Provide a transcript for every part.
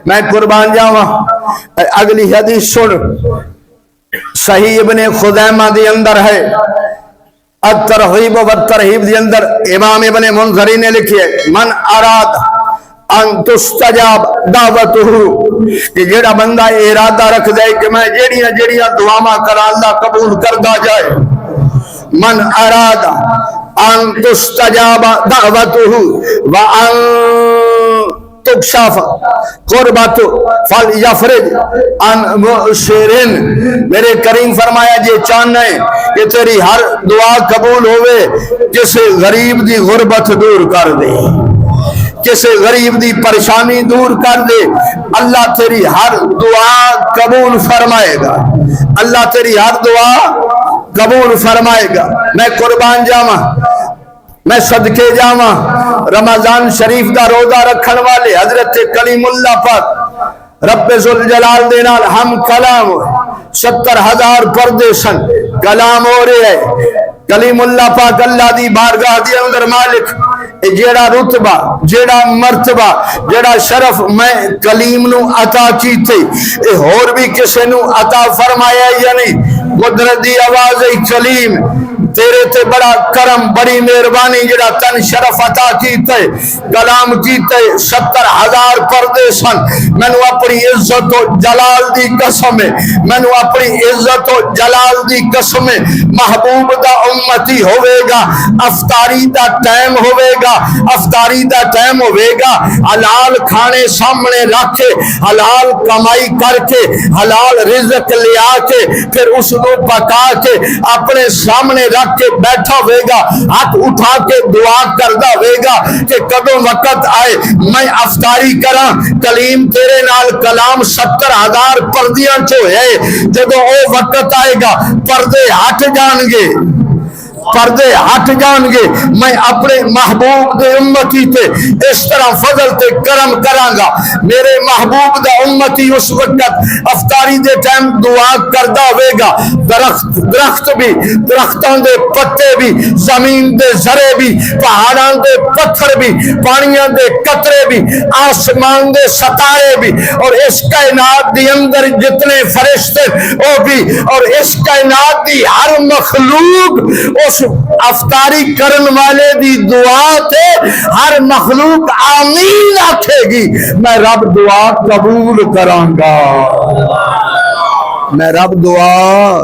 میں قربان جاواں اگلی حدیث سن صحیح ابن خزیمہ دی اندر ہے الترغیب و الترہیب دی اندر امام ابن منذری نے لکھی ہے من اراد ان تستجاب دعوتہ کہ جیڑا بندہ ارادہ رکھ دے کہ میں جیڑیاں دعاواں کرا اللہ قبول کردا جائے من اراد ان تستجاب دعوتہ وان تکشف قربت فلیفرج عن معسرن میرے کریم فرمایا جی چاہنا ہے کہ تیری ہر دعا قبول ہوئے جسے غریب دی غربت دور کر دے کسی غریب دی پریشانی دور کر دے اللہ تیری ہر دعا قبول فرمائے گا اللہ تیری ہر دعا قبول فرمائے گا میں قربان جاواں میں صدقے جاواں رمضان شریف دا روزہ رکھن والے حضرت کلیم اللہ پاک رب ذوالجلال دے نال ہم کلام 70,000 پردے سن کلام ہو رہے ہے کلیم اللہ پاک اللہ دی بارگاہ دی اندر مالک جیڑا رتبہ جیڑا مرتبہ جیڑا شرف میں کلیم نو عطا کیتے اے اور بھی کسے نو عطا فرمایا یا نہیں قدرت دی آواز کلیم تیرے تے بڑا کرم بڑی مہربانی جڑا تن شرف عطا کیتے کلام کیتے 70,000 پردے سن مینوں اپنی عزت و جلال دی قسم ہے مینوں اپنی عزت و جلال دی قسم ہے محبوب دا امتی ہوئے گا افطاری دا ٹائم ہوئے گا افطاری دا ٹائم ہوئے گا حلال کھانے سامنے رکھ کے حلال کمائی کر کے حلال رزق لے آ کے پھر اس کو پکا کے اپنے سامنے رکھ کے بیٹھا ہوئے گا ہاتھ اٹھا کے دعا کردہ ہوئے گا کہ کدوں وقت آئے میں افطاری کراں کلیم تیرے نال کلام 70,000 پردیاں چو ہے جدو او وقت آئے گا پردے ہٹ جان گے پردے ہٹ جان گے میں اپنے محبوب دے امتی تے اس طرح فضل تے کرم کراں گا میرے محبوب دا امتی اس وقت افطاری دے ٹائم دعا کردہ ہوئے گا درخت بھی درختوں دے پتے بھی زمین دے ذرے بھی پہاڑاں دے پتھر بھی پانیاں دے قطرے بھی آسمان دے ستارے بھی اور اس کائنات دی اندر جتنے فرشتے وہ بھی اور اس کائنات دی ہر مخلوق اس افطاری کرن والے دی دعا تے ہر مخلوق آمین آکھے گی میں رب دعا قبول کراں گا میں رب دعا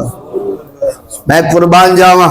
میں قربان جاواں